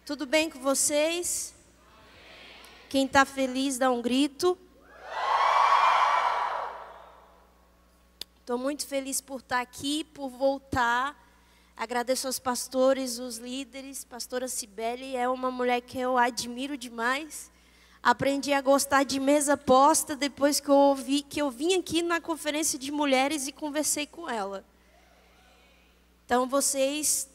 Tudo bem com vocês? Quem está feliz, dá um grito. Estou muito feliz por estar aqui, por voltar. Agradeço aos pastores, os líderes. Pastora Cibele é uma mulher que eu admiro demais. Aprendi a gostar de mesa posta depois que eu vim aqui na conferência de mulheres e conversei com ela. Então vocês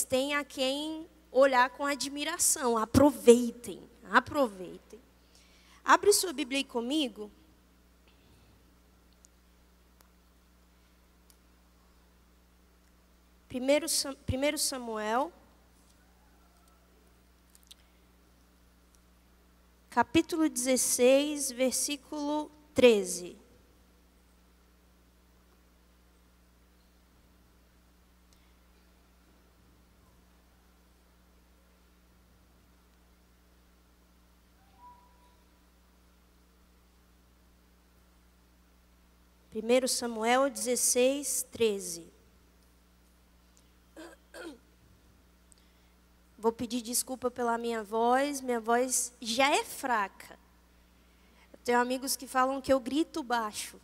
têm a quem olhar com admiração. Aproveitem. Abre sua Bíblia aí comigo. Primeiro Samuel, capítulo 16, versículo 13. Primeiro Samuel 16, 13. Vou pedir desculpa pela minha voz já é fraca. Eu tenho amigos que falam que eu grito baixo.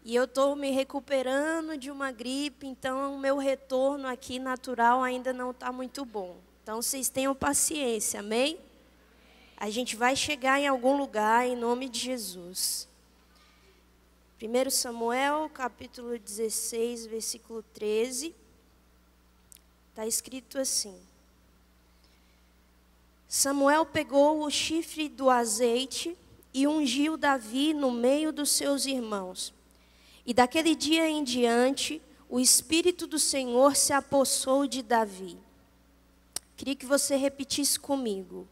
E eu estou me recuperando de uma gripe, então o meu retorno aqui natural ainda não está muito bom. Então vocês tenham paciência, amém? A gente vai chegar em algum lugar em nome de Jesus. 1 Samuel, capítulo 16, versículo 13. Está escrito assim. Samuel pegou o chifre do azeite e ungiu Davi no meio dos seus irmãos. E daquele dia em diante, o Espírito do Senhor se apossou de Davi. Queria que você repetisse comigo.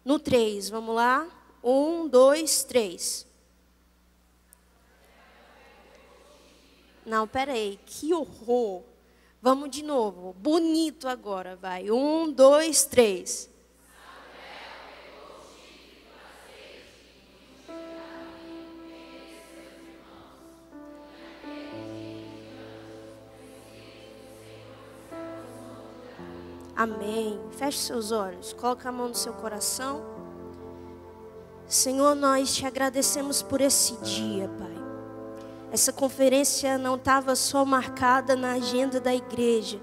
No 3, vamos lá? 1, 2, 3. Não, peraí, que horror. Vamos de novo, bonito agora, vai. 1, 2, 3. Amém. Feche seus olhos, coloca a mão no seu coração. Senhor, nós te agradecemos por esse dia, Pai. Essa conferência não estava só marcada na agenda da igreja,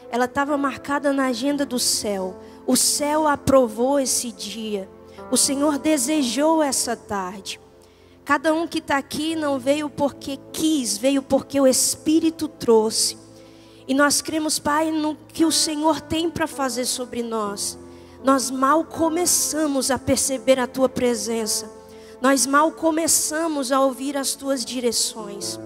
ela estava marcada na agenda do céu. O céu aprovou esse dia, o Senhor desejou essa tarde. Cada um que está aqui não veio porque quis, veio porque o Espírito trouxe. E nós cremos, Pai, no que o Senhor tem para fazer sobre nós. Nós mal começamos a perceber a Tua presença. Nós mal começamos a ouvir as Tuas direções.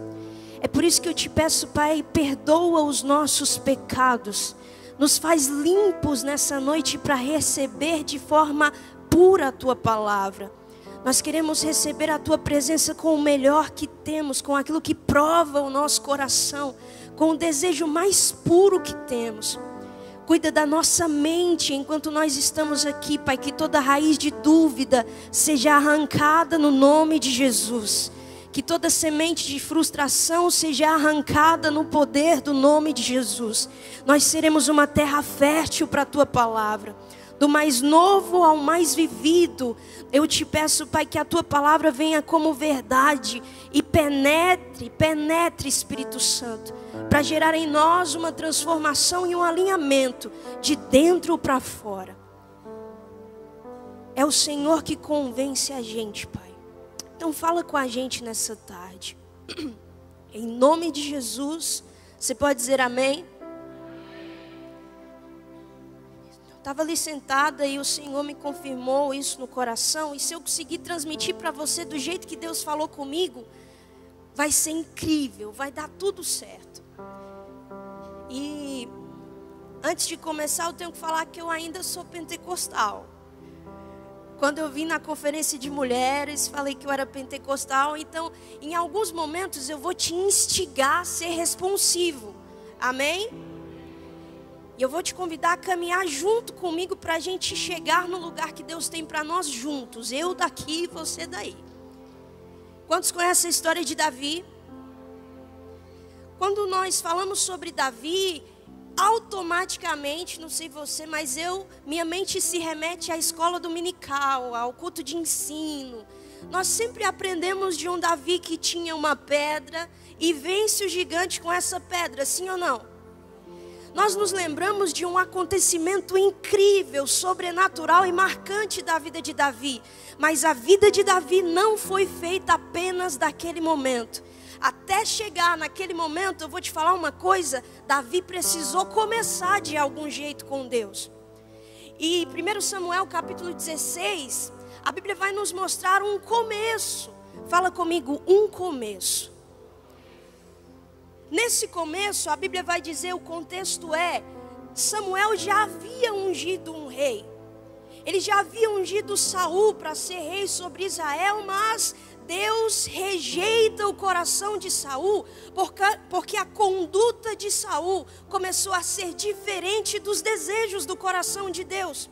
É por isso que eu te peço, Pai, perdoa os nossos pecados. Nos faz limpos nessa noite para receber de forma pura a Tua palavra. Nós queremos receber a Tua presença com o melhor que temos, com aquilo que prova o nosso coração, com o desejo mais puro que temos. Cuida da nossa mente enquanto nós estamos aqui, Pai, que toda raiz de dúvida seja arrancada no nome de Jesus. Que toda semente de frustração seja arrancada no poder do nome de Jesus. Nós seremos uma terra fértil para a Tua palavra. Do mais novo ao mais vivido, eu te peço, Pai, que a Tua palavra venha como verdade e penetre, Espírito Santo, para gerar em nós uma transformação e um alinhamento de dentro para fora. É o Senhor que convence a gente, Pai. Então fala com a gente nessa tarde. Em nome de Jesus, você pode dizer amém? Estava ali sentada e o Senhor me confirmou isso no coração. E se eu conseguir transmitir para você do jeito que Deus falou comigo, vai ser incrível, vai dar tudo certo. E antes de começar, eu tenho que falar que eu ainda sou pentecostal. Quando eu vim na conferência de mulheres, falei que eu era pentecostal. Então, em alguns momentos, eu vou te instigar a ser responsivo. Amém? E eu vou te convidar a caminhar junto comigo para a gente chegar no lugar que Deus tem para nós juntos. Eu daqui e você daí. Quantos conhecem a história de Davi? Quando nós falamos sobre Davi, automaticamente, não sei você, mas minha mente se remete à escola dominical, ao culto de ensino. Nós sempre aprendemos de um Davi que tinha uma pedra e vence o gigante com essa pedra, sim ou não? Nós nos lembramos de um acontecimento incrível, sobrenatural e marcante da vida de Davi. Mas a vida de Davi não foi feita apenas daquele momento. Até chegar naquele momento, eu vou te falar uma coisa, Davi precisou começar de algum jeito com Deus. E 1 Samuel capítulo 16, a Bíblia vai nos mostrar um começo. Fala comigo, um começo. Nesse começo, a Bíblia vai dizer, o contexto é, Samuel já havia ungido um rei. Ele já havia ungido Saul para ser rei sobre Israel, mas Deus rejeita o coração de Saul, porque a conduta de Saul começou a ser diferente dos desejos do coração de Deus.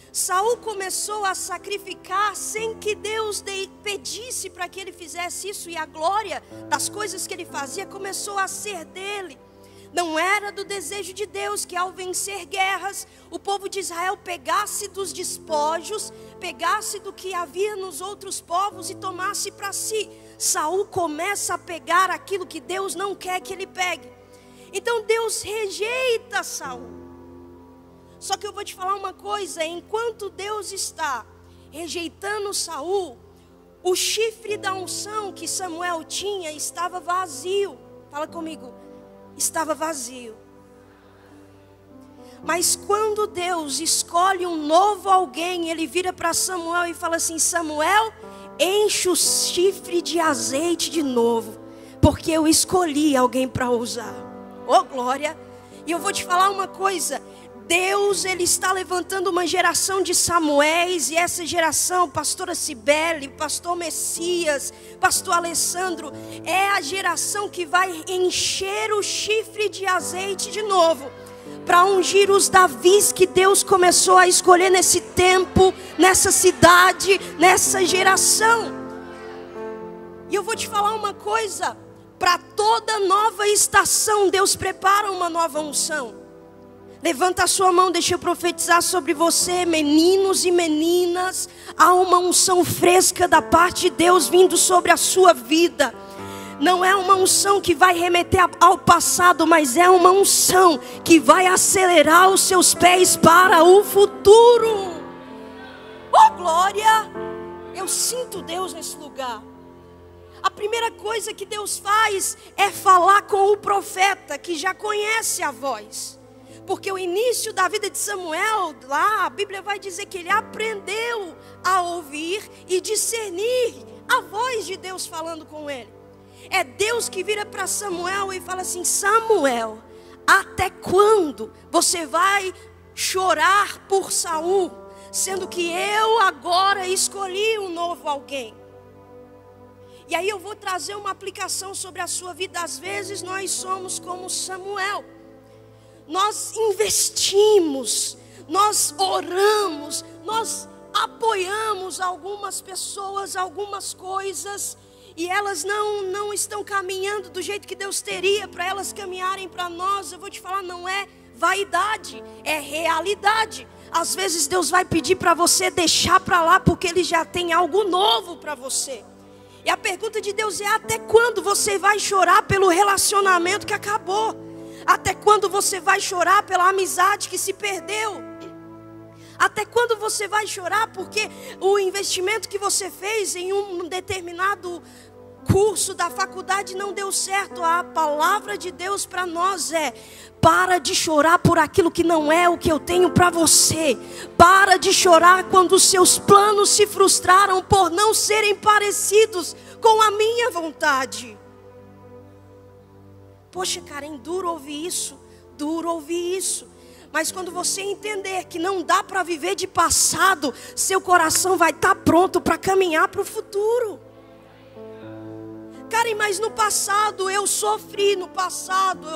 Saul começou a sacrificar sem que Deus pedisse para que ele fizesse isso, e a glória das coisas que ele fazia começou a ser dele. Não era do desejo de Deus que ao vencer guerras, o povo de Israel pegasse dos despojos, pegasse do que havia nos outros povos e tomasse para si. Saul começa a pegar aquilo que Deus não quer que ele pegue. Então Deus rejeita Saul. Só que eu vou te falar uma coisa, enquanto Deus está rejeitando Saul, o chifre da unção que Samuel tinha estava vazio. Fala comigo, estava vazio. Mas quando Deus escolhe um novo alguém, ele vira para Samuel e fala assim: Samuel, enche o chifre de azeite de novo, porque eu escolhi alguém para usar. Oh glória! E eu vou te falar uma coisa, Deus, ele está levantando uma geração de Samuéis, e essa geração, pastora Cibele, pastor Messias, pastor Alessandro, é a geração que vai encher o chifre de azeite de novo, para ungir os Davis que Deus começou a escolher nesse tempo, nessa cidade, nessa geração. E eu vou te falar uma coisa, para toda nova estação, Deus prepara uma nova unção. Levanta a sua mão, deixa eu profetizar sobre você, meninos e meninas. Há uma unção fresca da parte de Deus vindo sobre a sua vida. Não é uma unção que vai remeter ao passado, mas é uma unção que vai acelerar os seus pés para o futuro. Oh glória! Eu sinto Deus nesse lugar. A primeira coisa que Deus faz é falar com o profeta que já conhece a voz. Porque o início da vida de Samuel, lá a Bíblia vai dizer que ele aprendeu a ouvir e discernir a voz de Deus falando com ele. É Deus que vira para Samuel e fala assim: Samuel, até quando você vai chorar por Saul, sendo que eu agora escolhi um novo alguém? E aí eu vou trazer uma aplicação sobre a sua vida. Às vezes nós somos como Samuel. Nós investimos, nós oramos, nós apoiamos algumas pessoas, algumas coisas, e elas não estão caminhando do jeito que Deus teria para elas caminharem para nós. Eu vou te falar, não é vaidade, é realidade. Às vezes Deus vai pedir para você deixar para lá, porque Ele já tem algo novo para você. E a pergunta de Deus é: até quando você vai chorar pelo relacionamento que acabou? Até quando você vai chorar pela amizade que se perdeu? Até quando você vai chorar porque o investimento que você fez em um determinado curso da faculdade não deu certo? A palavra de Deus para nós é: para de chorar por aquilo que não é o que eu tenho para você. Para de chorar quando os seus planos se frustraram por não serem parecidos com a minha vontade. Poxa, Karen, duro ouvir isso, duro ouvir isso. Mas quando você entender que não dá para viver de passado, seu coração vai estar pronto para caminhar para o futuro. Karen, mas no passado eu sofri, no passado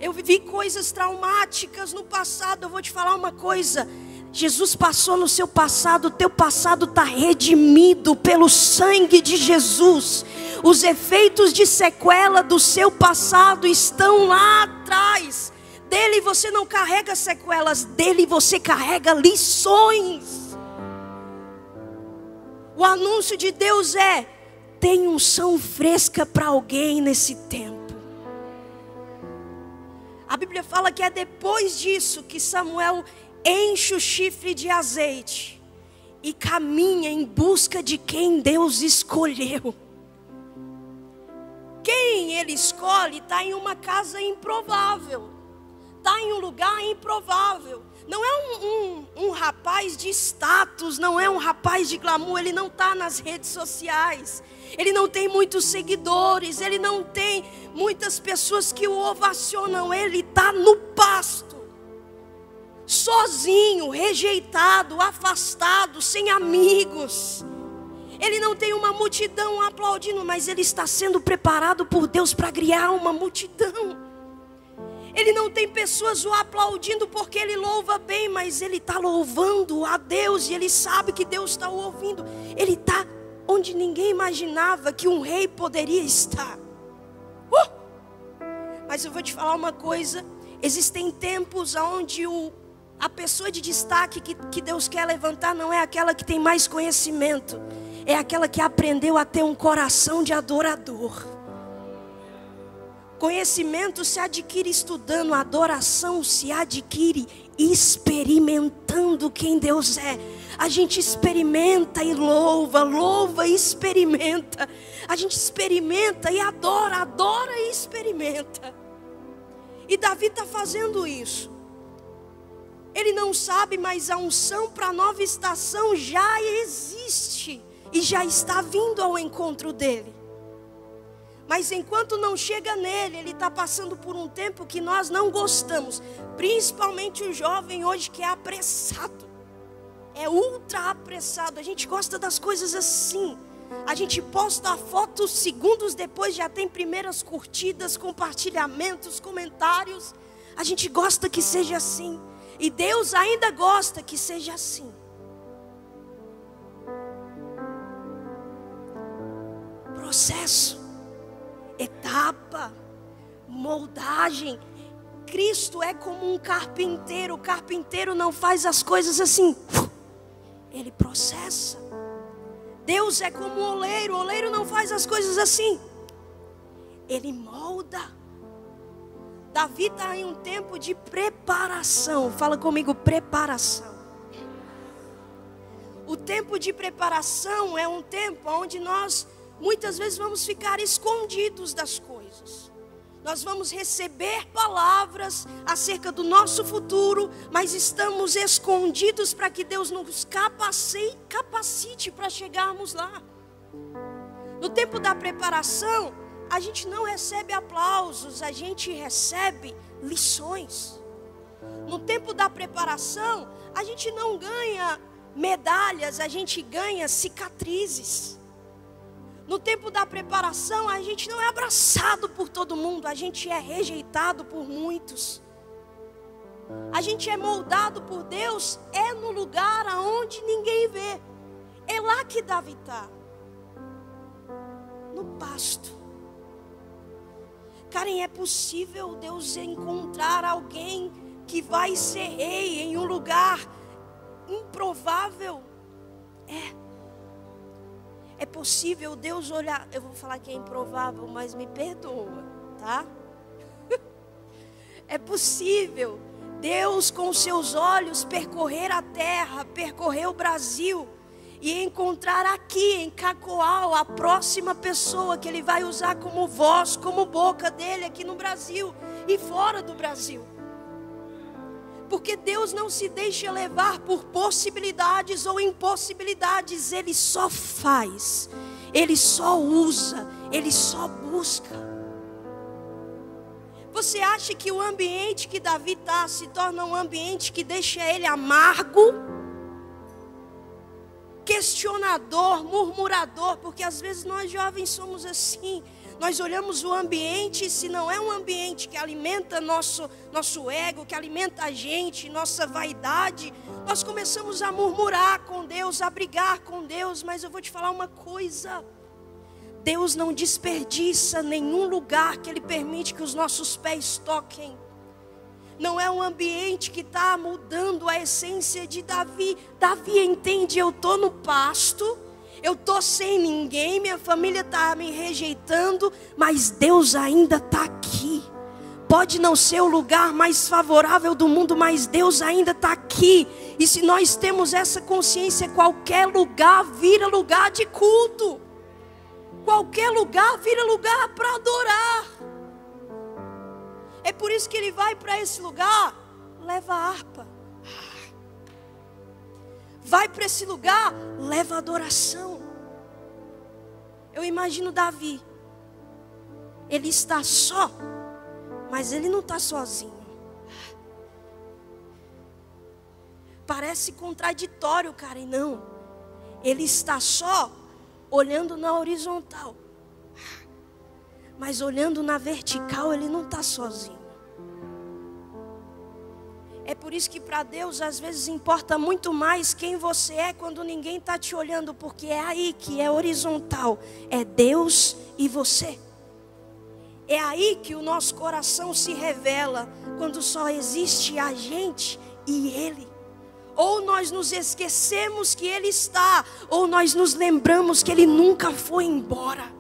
eu vivi coisas traumáticas no passado. Eu vou te falar uma coisa: Jesus passou no seu passado, o teu passado está redimido pelo sangue de Jesus. Os efeitos de sequela do seu passado estão lá atrás. Dele você não carrega sequelas, dele você carrega lições. O anúncio de Deus é: tem unção fresca para alguém nesse tempo. A Bíblia fala que é depois disso que Samuel enche o chifre de azeite e caminha em busca de quem Deus escolheu. Quem ele escolhe está em uma casa improvável, está em um lugar improvável. Não é um rapaz de status, não é um rapaz de glamour, ele não está nas redes sociais, ele não tem muitos seguidores, ele não tem muitas pessoas que o ovacionam, ele está no pasto, sozinho, rejeitado, afastado, sem amigos. Ele não tem uma multidão aplaudindo, mas ele está sendo preparado por Deus para criar uma multidão. Ele não tem pessoas o aplaudindo porque ele louva bem, mas ele está louvando a Deus e ele sabe que Deus está o ouvindo. Ele está onde ninguém imaginava que um rei poderia estar. Mas eu vou te falar uma coisa: existem tempos onde a pessoa de destaque que Deus quer levantar não é aquela que tem mais conhecimento, é aquela que aprendeu a ter um coração de adorador. Conhecimento se adquire estudando, adoração se adquire experimentando quem Deus é. A gente experimenta e louva, louva e experimenta. A gente experimenta e adora, adora e experimenta. E Davi está fazendo isso. Ele não sabe, mas a unção para a nova estação já existe e já está vindo ao encontro dele. Mas enquanto não chega nele, ele está passando por um tempo que nós não gostamos. Principalmente o jovem hoje que é apressado. É ultra apressado. A gente gosta das coisas assim. A gente posta a foto, segundos depois já tem primeiras curtidas, compartilhamentos, comentários. A gente gosta que seja assim. E Deus ainda gosta que seja assim. Processo. Etapa, moldagem. Cristo é como um carpinteiro. O carpinteiro não faz as coisas assim, ele processa. Deus é como o oleiro não faz as coisas assim, ele molda. Davi está em um tempo de preparação. Fala comigo, preparação. O tempo de preparação é um tempo onde nós muitas vezes vamos ficar escondidos das coisas. Nós vamos receber palavras acerca do nosso futuro, mas estamos escondidos para que Deus nos capacite para chegarmos lá. No tempo da preparação, a gente não recebe aplausos, a gente recebe lições. No tempo da preparação, a gente não ganha medalhas, a gente ganha cicatrizes. No tempo da preparação, a gente não é abraçado por todo mundo, a gente é rejeitado por muitos. A gente é moldado por Deus, é no lugar aonde ninguém vê. É lá que Davi está, no pasto. Karen, é possível Deus encontrar alguém que vai ser rei em um lugar improvável? É possível Deus olhar. Eu vou falar que é improvável, mas me perdoa, tá? É possível Deus com seus olhos percorrer a terra, percorrer o Brasil e encontrar aqui em Cacoal a próxima pessoa que Ele vai usar como voz, como boca dele aqui no Brasil e fora do Brasil. Porque Deus não se deixa levar por possibilidades ou impossibilidades. Ele só faz, Ele só usa, Ele só busca. Você acha que o ambiente que Davi está se torna um ambiente que deixa ele amargo, questionador, murmurador? Porque às vezes nós jovens somos assim. Nós olhamos o ambiente, se não é um ambiente que alimenta nosso ego, que alimenta a gente, nossa vaidade, nós começamos a murmurar com Deus, a brigar com Deus. Mas eu vou te falar uma coisa: Deus não desperdiça nenhum lugar que Ele permite que os nossos pés toquem. Não é um ambiente que está mudando a essência de Davi. Davi entende, eu estou no pasto, eu estou sem ninguém, minha família está me rejeitando, mas Deus ainda está aqui. Pode não ser o lugar mais favorável do mundo, mas Deus ainda está aqui. E se nós temos essa consciência, qualquer lugar vira lugar de culto. Qualquer lugar vira lugar para adorar. É por isso que ele vai para esse lugar, leva a harpa. Vai para esse lugar, leva a adoração. Eu imagino Davi. Ele está só, mas ele não está sozinho. Parece contraditório, cara, e não. Ele está só, olhando na horizontal. Mas olhando na vertical, ele não está sozinho. É por isso que para Deus, às vezes, importa muito mais quem você é quando ninguém está te olhando. Porque é aí que é horizontal. É Deus e você. É aí que o nosso coração se revela. Quando só existe a gente e Ele. Ou nós nos esquecemos que Ele está. Ou nós nos lembramos que Ele nunca foi embora.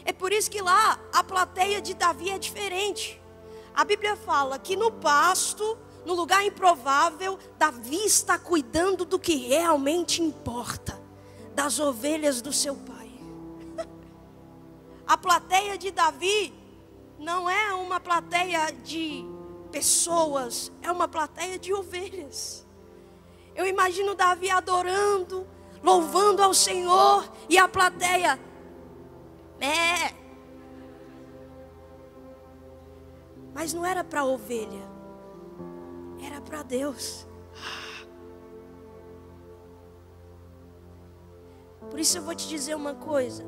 É por isso que lá a plateia de Davi é diferente. A Bíblia fala que no pasto, no lugar improvável, Davi está cuidando do que realmente importa. Das ovelhas do seu pai. A plateia de Davi não é uma plateia de pessoas, é uma plateia de ovelhas. Eu imagino Davi adorando, louvando ao Senhor, e a plateia... Mas não era para a ovelha, era para Deus. Por isso eu vou te dizer uma coisa.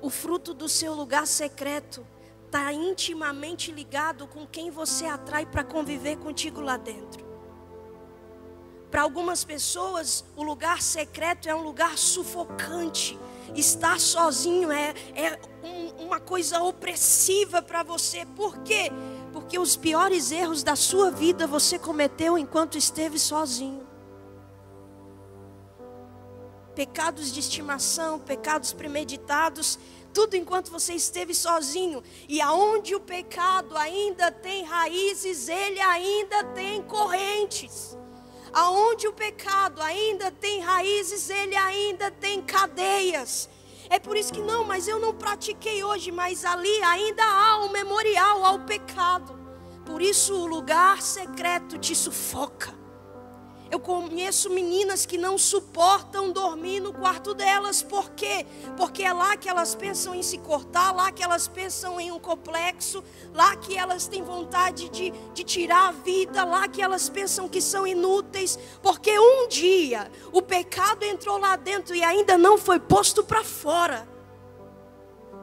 O fruto do seu lugar secreto está intimamente ligado com quem você atrai para conviver contigo lá dentro. Para algumas pessoas, o lugar secreto é um lugar sufocante. Estar sozinho é uma coisa opressiva para você. Por quê? Porque os piores erros da sua vida você cometeu enquanto esteve sozinho. Pecados de estimação, pecados premeditados, tudo enquanto você esteve sozinho. E aonde o pecado ainda tem raízes, ele ainda tem correntes. Aonde o pecado ainda tem raízes, ele ainda tem cadeias. É por isso que não, mas eu não pratiquei hoje, mas ali ainda há um memorial ao pecado. Por isso o lugar secreto te sufoca. Eu conheço meninas que não suportam dormir no quarto delas. Por quê? Porque é lá que elas pensam em se cortar, lá que elas pensam em um complexo, lá que elas têm vontade de tirar a vida, lá que elas pensam que são inúteis. Porque um dia o pecado entrou lá dentro e ainda não foi posto para fora.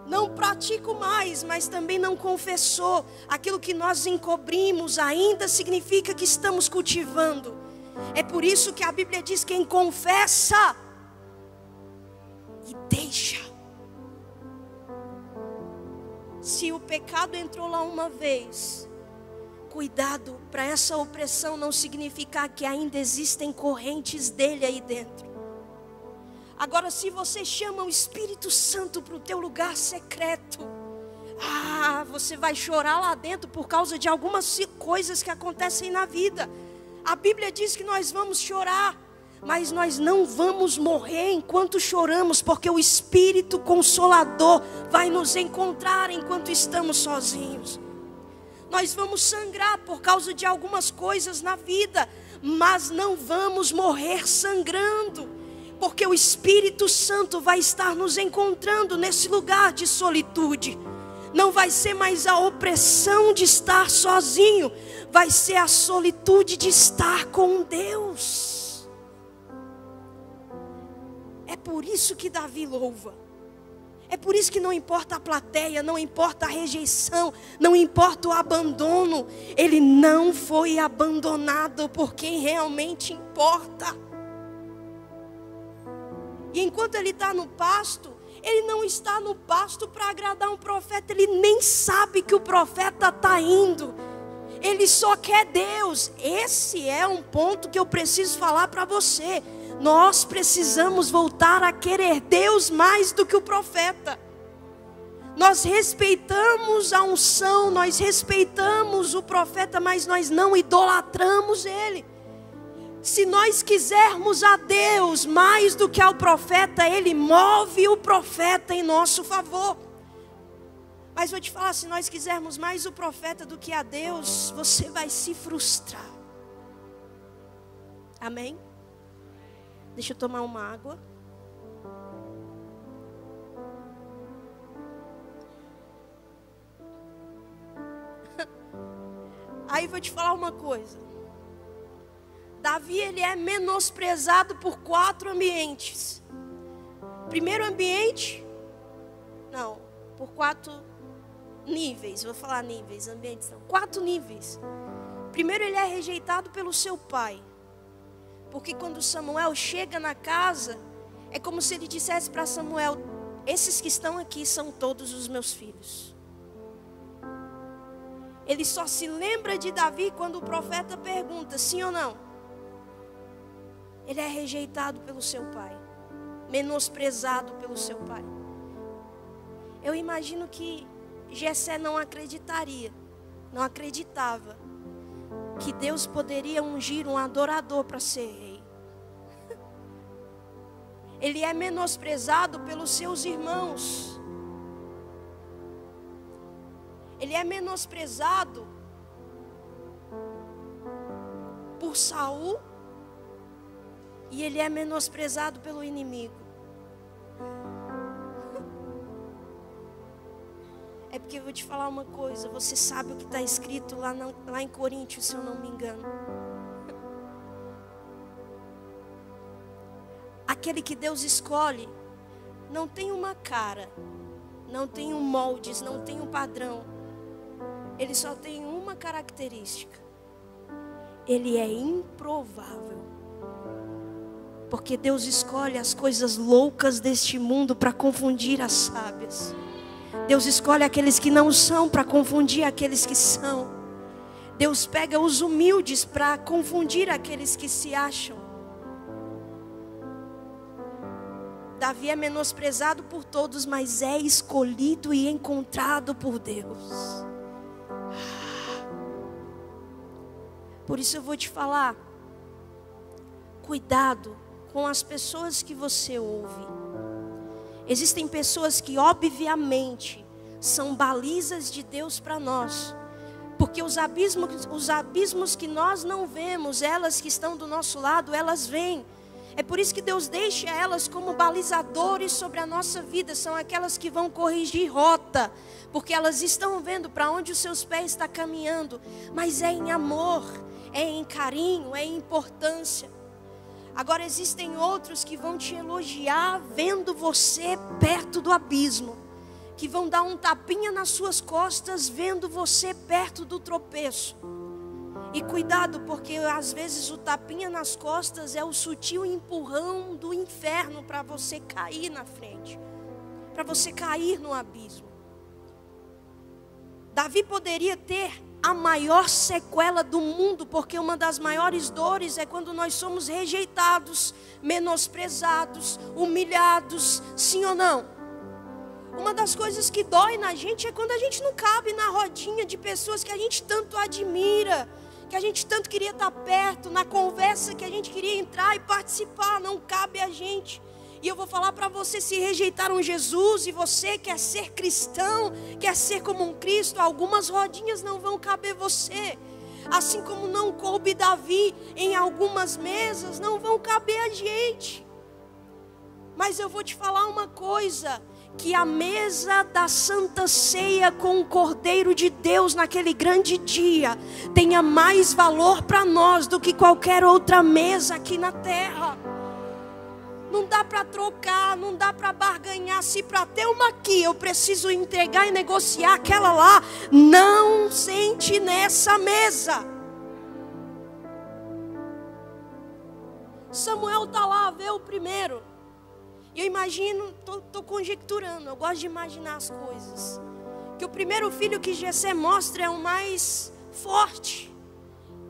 Não pratico mais, mas também não confessou. Aquilo que nós encobrimos ainda significa que estamos cultivando. É por isso que a Bíblia diz: quem confessa e deixa. Se o pecado entrou lá uma vez, cuidado para essa opressão não significar que ainda existem correntes dele aí dentro. Agora, se você chama o Espírito Santo para o teu lugar secreto, você vai chorar lá dentro por causa de algumas coisas que acontecem na vida. A Bíblia diz que nós vamos chorar, mas nós não vamos morrer enquanto choramos, porque o Espírito Consolador vai nos encontrar enquanto estamos sozinhos. Nós vamos sangrar por causa de algumas coisas na vida, mas não vamos morrer sangrando, porque o Espírito Santo vai estar nos encontrando nesse lugar de solitude. Não vai ser mais a opressão de estar sozinho, vai ser a solitude de estar com Deus. É por isso que Davi louva. É por isso que não importa a plateia, não importa a rejeição, não importa o abandono. Ele não foi abandonado por quem realmente importa. E enquanto ele está no pasto, Ele não está no pasto para agradar um profeta. Ele nem sabe que o profeta está indo. Ele só quer Deus. Esse é um ponto que eu preciso falar para você. Nós precisamos voltar a querer Deus mais do que o profeta. Nós respeitamos a unção, nós respeitamos o profeta, mas nós não idolatramos ele. Se nós quisermos a Deus mais do que ao profeta, ele move o profeta em nosso favor. Mas vou te falar, se nós quisermos mais o profeta do que a Deus, você vai se frustrar. Amém? Deixa eu tomar uma água. Aí vou te falar uma coisa. Davi, ele é menosprezado por 4 ambientes. Primeiro ambiente, não, por 4 níveis. Vou falar níveis, ambientes não. 4 níveis. Primeiro, ele é rejeitado pelo seu pai. Porque quando Samuel chega na casa, é como se ele dissesse para Samuel: esses que estão aqui são todos os meus filhos. Ele só se lembra de Davi quando o profeta pergunta, sim ou não? Ele é rejeitado pelo seu pai, menosprezado pelo seu pai. Eu imagino que Jessé não acreditava que Deus poderia ungir um adorador para ser rei. Ele é menosprezado pelos seus irmãos. Ele é menosprezado por Saul e ele é menosprezado pelo inimigo. É porque eu vou te falar uma coisa, você sabe o que está escrito lá em Coríntios, se eu não me engano. Aquele que Deus escolhe não tem uma cara, não tem um moldes, não tem um padrão. Ele só tem uma característica. Ele é improvável. Porque Deus escolhe as coisas loucas deste mundo para confundir as sábias. Deus escolhe aqueles que não são para confundir aqueles que são. Deus pega os humildes para confundir aqueles que se acham. Davi é menosprezado por todos, mas é escolhido e encontrado por Deus. Por isso eu vou te falar, cuidado com as pessoas que você ouve. Existem pessoas que obviamente são balizas de Deus para nós. Porque os abismos que nós não vemos, elas que estão do nosso lado, elas veem. É por isso que Deus deixa elas como balizadores sobre a nossa vida. São aquelas que vão corrigir rota. Porque elas estão vendo para onde os seus pés estão caminhando. Mas é em amor, é em carinho, é em importância. Agora existem outros que vão te elogiar vendo você perto do abismo. Que vão dar um tapinha nas suas costas vendo você perto do tropeço. E cuidado, porque às vezes o tapinha nas costas é o sutil empurrão do inferno para você cair na frente, para você cair no abismo. Davi poderia ter a maior sequela do mundo, porque uma das maiores dores é quando nós somos rejeitados, menosprezados, humilhados, sim ou não? Uma das coisas que dói na gente é quando a gente não cabe na rodinha de pessoas que a gente tanto admira, que a gente tanto queria estar perto, na conversa que a gente queria entrar e participar, não cabe a gente. E eu vou falar para você, se rejeitaram Jesus e você quer ser cristão, quer ser como um Cristo, algumas rodinhas não vão caber você. Assim como não coube Davi em algumas mesas, não vão caber a gente. Mas eu vou te falar uma coisa, que a mesa da Santa Ceia com o Cordeiro de Deus naquele grande dia tenha mais valor para nós do que qualquer outra mesa aqui na terra. Não dá para trocar, não dá para barganhar. Se para ter uma aqui eu preciso entregar e negociar aquela lá, não sente nessa mesa. Samuel está lá, vê o primeiro. E eu imagino, estou conjecturando, eu gosto de imaginar as coisas. Que o primeiro filho que Jessé mostra é o mais forte.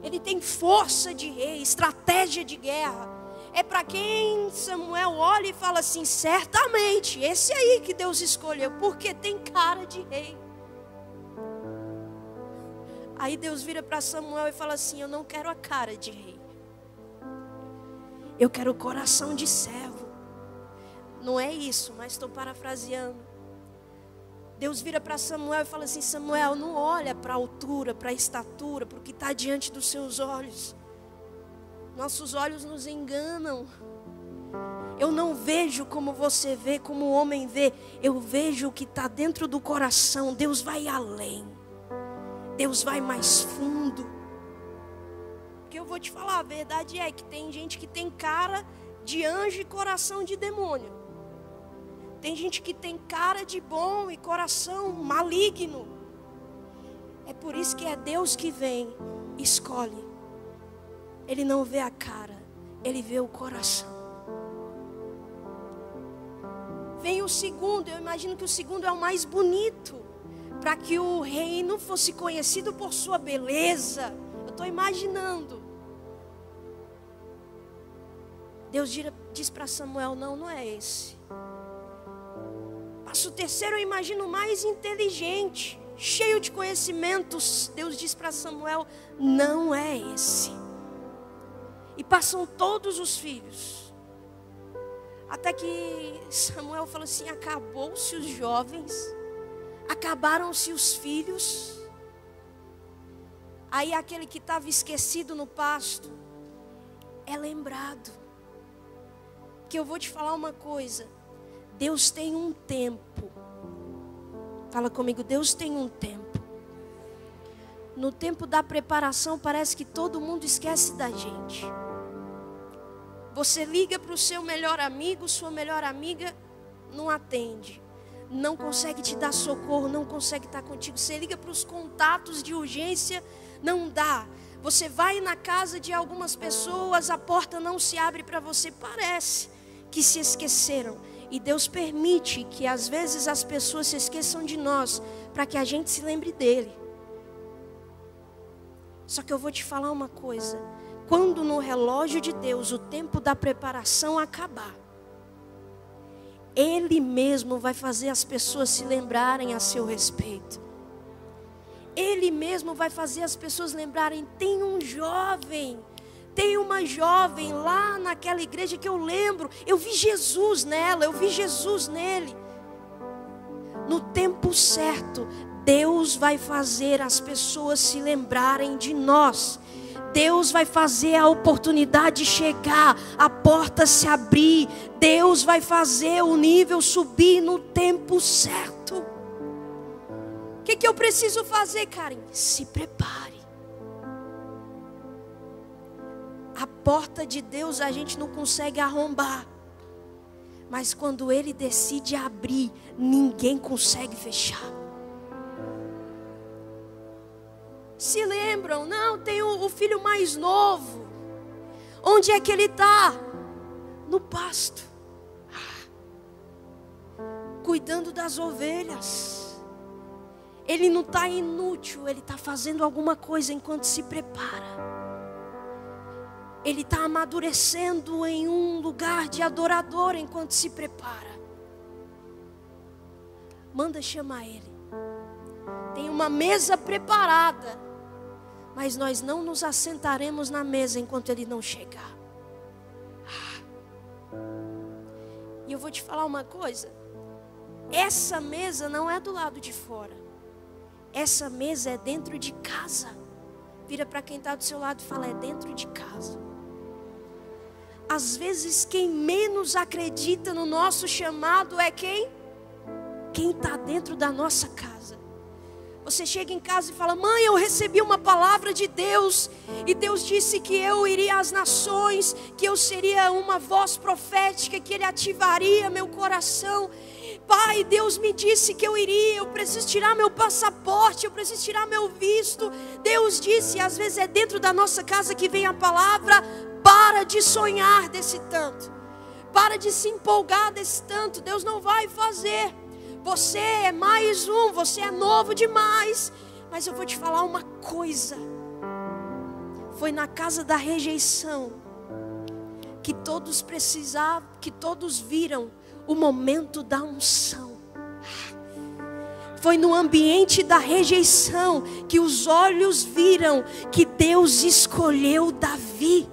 Ele tem força de rei, estratégia de guerra. É para quem Samuel olha e fala assim: certamente, esse aí que Deus escolheu, porque tem cara de rei. Aí Deus vira para Samuel e fala assim: eu não quero a cara de rei, eu quero o coração de servo. Não é isso, mas estou parafraseando. Deus vira para Samuel e fala assim: Samuel, não olha para a altura, para a estatura, para o que está diante dos seus olhos. Nossos olhos nos enganam. Eu não vejo como você vê, como o homem vê. Eu vejo o que está dentro do coração. Deus vai além. Deus vai mais fundo. Porque eu vou te falar, a verdade é que tem gente que tem cara de anjo e coração de demônio. Tem gente que tem cara de bom e coração maligno. É por isso que é Deus que vem, escolhe. Ele não vê a cara, ele vê o coração. Vem o segundo, eu imagino que o segundo é o mais bonito, para que o reino fosse conhecido por sua beleza. Eu estou imaginando. Deus diz para Samuel: não é esse. Passa o terceiro, eu imagino o mais inteligente, cheio de conhecimentos. Deus diz para Samuel: não é esse. E passam todos os filhos. Até que Samuel fala assim: acabou-se os jovens, acabaram-se os filhos. Aí aquele que estava esquecido no pasto é lembrado. Que eu vou te falar uma coisa: Deus tem um tempo. Fala comigo, Deus tem um tempo. No tempo da preparação parece que todo mundo esquece da gente. Você liga para o seu melhor amigo, sua melhor amiga não atende, não consegue te dar socorro, não consegue estar contigo. Você liga para os contatos de urgência, não dá. Você vai na casa de algumas pessoas, a porta não se abre para você. Parece que se esqueceram. E Deus permite que às vezes as pessoas se esqueçam de nós, para que a gente se lembre dele. Só que eu vou te falar uma coisa: quando no relógio de Deus o tempo da preparação acabar, Ele mesmo vai fazer as pessoas se lembrarem a seu respeito. Ele mesmo vai fazer as pessoas lembrarem: tem um jovem, tem uma jovem lá naquela igreja que eu lembro, eu vi Jesus nela, eu vi Jesus nele. No tempo certo, Deus vai fazer as pessoas se lembrarem de nós. Deus vai fazer a oportunidade chegar, a porta se abrir. Deus vai fazer o nível subir no tempo certo. O que eu preciso fazer, Karen? Se prepare. A porta de Deus a gente não consegue arrombar, mas quando Ele decide abrir, ninguém consegue fechar. Se lembram? Não, tem o filho mais novo. Onde é que ele está? No pasto, cuidando das ovelhas. Ele não está inútil, ele está fazendo alguma coisa enquanto se prepara. Ele está amadurecendo em um lugar de adorador enquanto se prepara. Manda chamar ele. Tem uma mesa preparada, mas nós não nos assentaremos na mesa enquanto ele não chegar. E eu vou te falar uma coisa: essa mesa não é do lado de fora, essa mesa é dentro de casa. Vira para quem está do seu lado e fala: é dentro de casa. Às vezes quem menos acredita no nosso chamado é quem está dentro da nossa casa. Você chega em casa e fala: mãe, eu recebi uma palavra de Deus, e Deus disse que eu iria às nações, que eu seria uma voz profética, que Ele ativaria meu coração. Pai, Deus me disse que eu iria, eu preciso tirar meu passaporte, eu preciso tirar meu visto. Deus disse, e às vezes é dentro da nossa casa que vem a palavra: para de sonhar desse tanto. Para de se empolgar desse tanto. Deus não vai fazer. Você é mais um, você é novo demais. Mas eu vou te falar uma coisa. Foi na casa da rejeição que todos precisavam, que todos viram o momento da unção. Foi no ambiente da rejeição que os olhos viram que Deus escolheu Davi.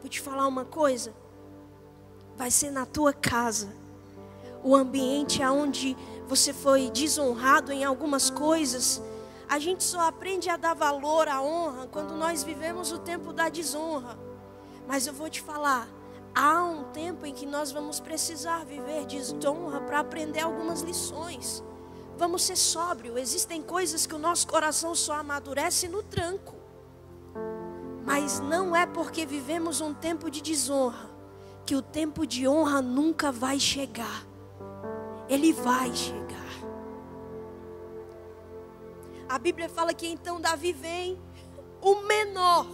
Vou te falar uma coisa. Vai ser na tua casa o ambiente onde você foi desonrado em algumas coisas. A gente só aprende a dar valor à honra quando nós vivemos o tempo da desonra. Mas eu vou te falar, há um tempo em que nós vamos precisar viver desonra para aprender algumas lições. Vamos ser sóbrios. Existem coisas que o nosso coração só amadurece no tranco. Mas não é porque vivemos um tempo de desonra que o tempo de honra nunca vai chegar. Ele vai chegar. A Bíblia fala que então Davi vem, o menor.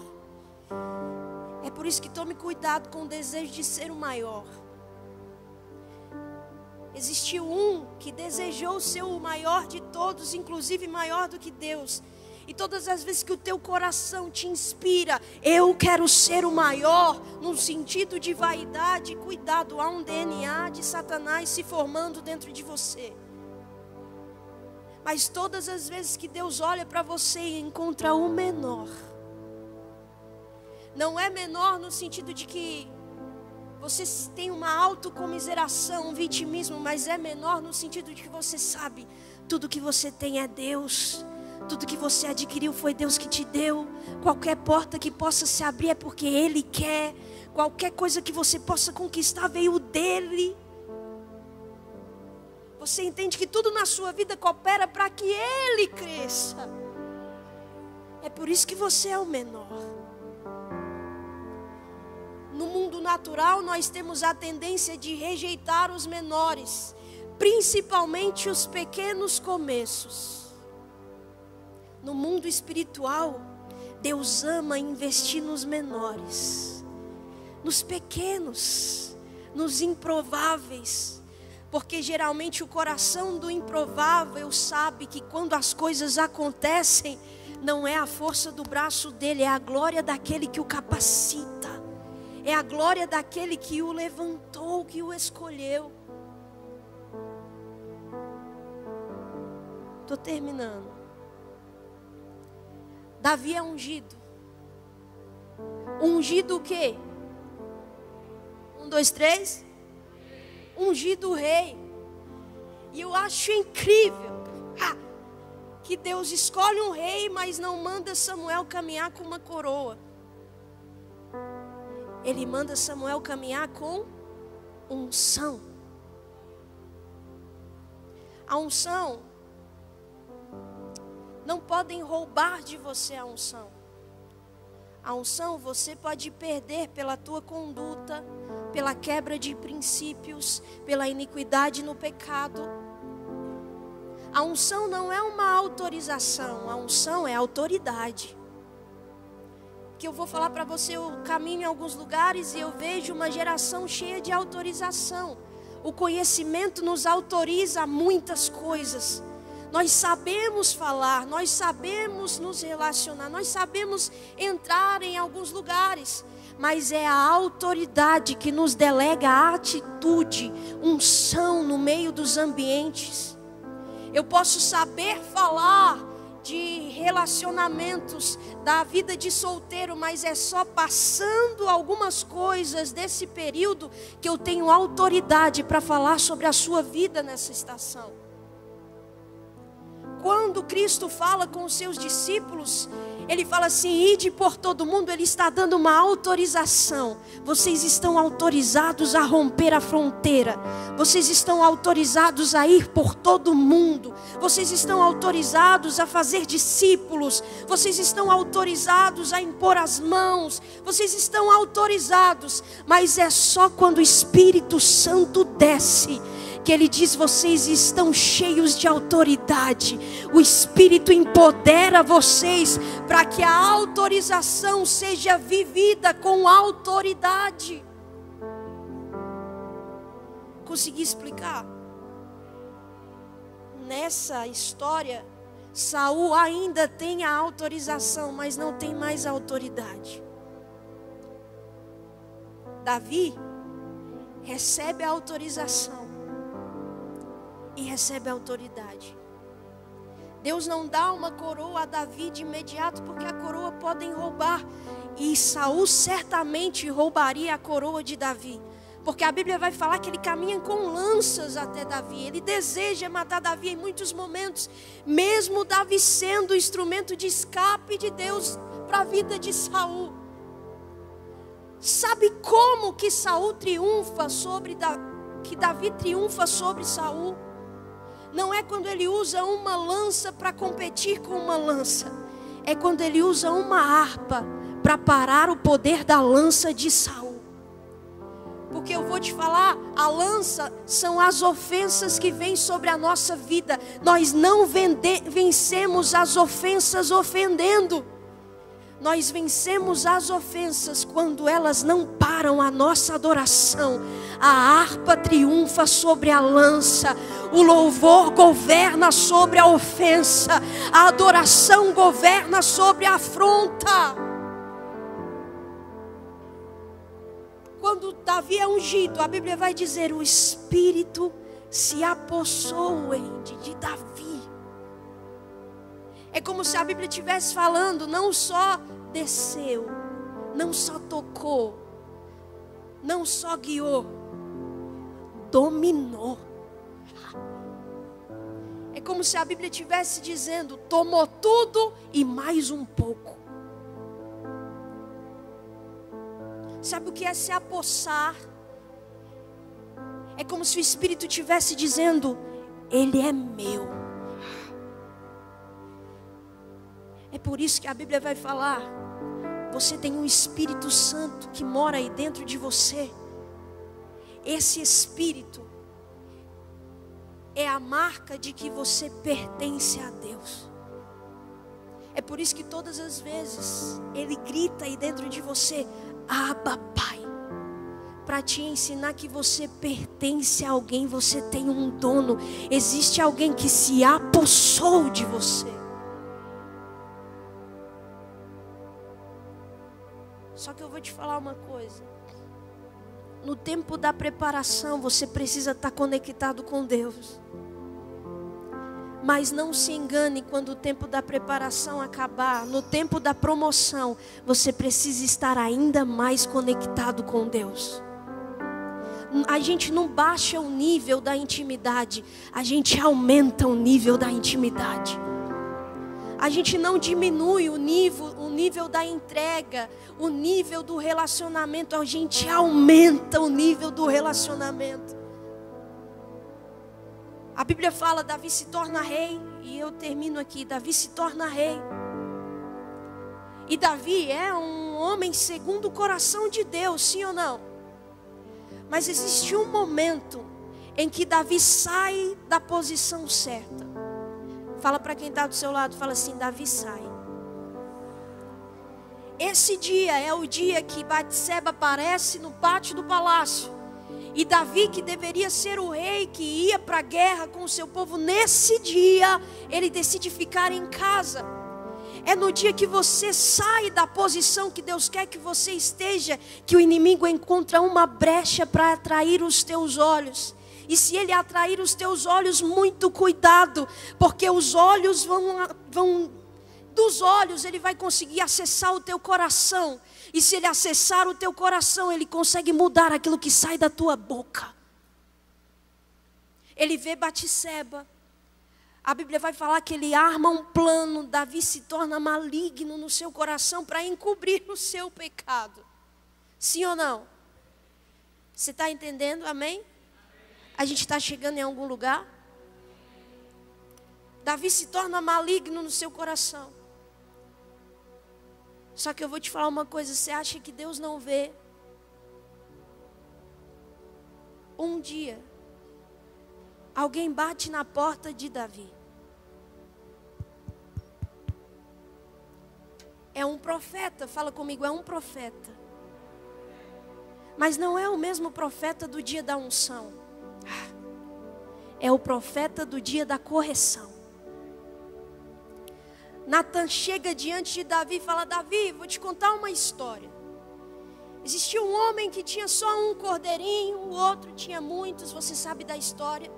É por isso que tome cuidado com o desejo de ser o maior. Existiu um que desejou ser o maior de todos, inclusive maior do que Deus. E todas as vezes que o teu coração te inspira, eu quero ser o maior, no sentido de vaidade, cuidado, há um DNA de Satanás se formando dentro de você. Mas todas as vezes que Deus olha para você e encontra o menor, não é menor no sentido de que você tem uma autocomiseração, um vitimismo, mas é menor no sentido de que você sabe, tudo que você tem é Deus. Tudo que você adquiriu foi Deus que te deu. Qualquer porta que possa se abrir é porque Ele quer. Qualquer coisa que você possa conquistar veio dEle. Você entende que tudo na sua vida coopera para que Ele cresça. É por isso que você é o menor. No mundo natural nós temos a tendência de rejeitar os menores, principalmente os pequenos começos. No mundo espiritual, Deus ama investir nos menores, nos pequenos, nos improváveis. Porque geralmente o coração do improvável sabe que quando as coisas acontecem, não é a força do braço dele, é a glória daquele que o capacita. É a glória daquele que o levantou, que o escolheu. Estou terminando. Davi é ungido. Ungido o quê? 1, 2, 3. Ungido o rei. E eu acho incrível que Deus escolhe um rei, mas não manda Samuel caminhar com uma coroa. Ele manda Samuel caminhar com unção. A unção, não podem roubar de você a unção. A unção você pode perder pela tua conduta, pela quebra de princípios, pela iniquidade no pecado. A unção não é uma autorização, a unção é autoridade. Que eu vou falar para você, eu caminho em alguns lugares e eu vejo uma geração cheia de autorização. O conhecimento nos autoriza a muitas coisas. Nós sabemos falar, nós sabemos nos relacionar, nós sabemos entrar em alguns lugares, mas é a autoridade que nos delega a atitude, unção no meio dos ambientes. Eu posso saber falar de relacionamentos, da vida de solteiro, mas é só passando algumas coisas desse período que eu tenho autoridade para falar sobre a sua vida nessa estação. Quando Cristo fala com os seus discípulos, Ele fala assim, ide por todo mundo, Ele está dando uma autorização. Vocês estão autorizados a romper a fronteira. Vocês estão autorizados a ir por todo mundo. Vocês estão autorizados a fazer discípulos. Vocês estão autorizados a impor as mãos. Vocês estão autorizados, mas é só quando o Espírito Santo desce que ele diz: vocês estão cheios de autoridade. O Espírito empodera vocês para que a autorização seja vivida com autoridade. Consegui explicar? Nessa história, Saul ainda tem a autorização, mas não tem mais a autoridade. Davi recebe a autorização e recebe a autoridade. Deus não dá uma coroa a Davi de imediato, porque a coroa podem roubar, e Saul certamente roubaria a coroa de Davi, porque a Bíblia vai falar que ele caminha com lanças até Davi. Ele deseja matar Davi em muitos momentos, mesmo Davi sendo instrumento de escape de Deus para a vida de Saul. Sabe como que Saul triunfa que Davi triunfa sobre Saul? Não é quando ele usa uma lança para competir com uma lança. É quando ele usa uma harpa para parar o poder da lança de Saul. Porque eu vou te falar, a lança são as ofensas que vêm sobre a nossa vida. Nós não vencemos as ofensas ofendendo. Nós vencemos as ofensas quando elas não param a nossa adoração. A harpa triunfa sobre a lança. O louvor governa sobre a ofensa. A adoração governa sobre a afronta. Quando Davi é ungido, a Bíblia vai dizer: o Espírito se apossou de Davi. É como se a Bíblia estivesse falando, não só desceu, não só tocou, não só guiou, dominou. É como se a Bíblia estivesse dizendo: tomou tudo e mais um pouco. Sabe o que é se apossar? É como se o Espírito estivesse dizendo: Ele é meu. É por isso que a Bíblia vai falar: você tem um Espírito Santo que mora aí dentro de você. Esse Espírito é a marca de que você pertence a Deus. É por isso que todas as vezes Ele grita aí dentro de você: Abba, Pai. Para te ensinar que você pertence a alguém, você tem um dono. Existe alguém que se apossou de você. Só que eu vou te falar uma coisa. No tempo da preparação, você precisa estar conectado com Deus. Mas não se engane, quando o tempo da preparação acabar, no tempo da promoção, você precisa estar ainda mais conectado com Deus. A gente não baixa o nível da intimidade, a gente aumenta o nível da intimidade. A gente não diminui o nível da entrega, o nível do relacionamento, a gente aumenta o nível do relacionamento. A Bíblia fala: Davi se torna rei, e eu termino aqui: Davi se torna rei. E Davi é um homem segundo o coração de Deus, sim ou não? Mas existe um momento em que Davi sai da posição certa. Fala para quem está do seu lado, fala assim: Davi sai. Esse dia é o dia que Batseba aparece no pátio do palácio. E Davi, que deveria ser o rei que ia para a guerra com o seu povo, nesse dia ele decide ficar em casa. É no dia que você sai da posição que Deus quer que você esteja, que o inimigo encontra uma brecha para atrair os teus olhos. E se ele atrair os teus olhos, muito cuidado, porque os olhos dos olhos ele vai conseguir acessar o teu coração. E se ele acessar o teu coração, ele consegue mudar aquilo que sai da tua boca. Ele vê Batseba. A Bíblia vai falar que ele arma um plano. Davi se torna maligno no seu coração para encobrir o seu pecado. Sim ou não? Você está entendendo? Amém? A gente está chegando em algum lugar? Davi se torna maligno no seu coração. Só que eu vou te falar uma coisa: você acha que Deus não vê? Um dia, alguém bate na porta de Davi. É um profeta, fala comigo, é um profeta. Mas não é o mesmo profeta do dia da unção. É o profeta do dia da correção. Natan chega diante de Davi e fala: Davi, vou te contar uma história. Existia um homem que tinha só um cordeirinho, o outro tinha muitos, você sabe da história.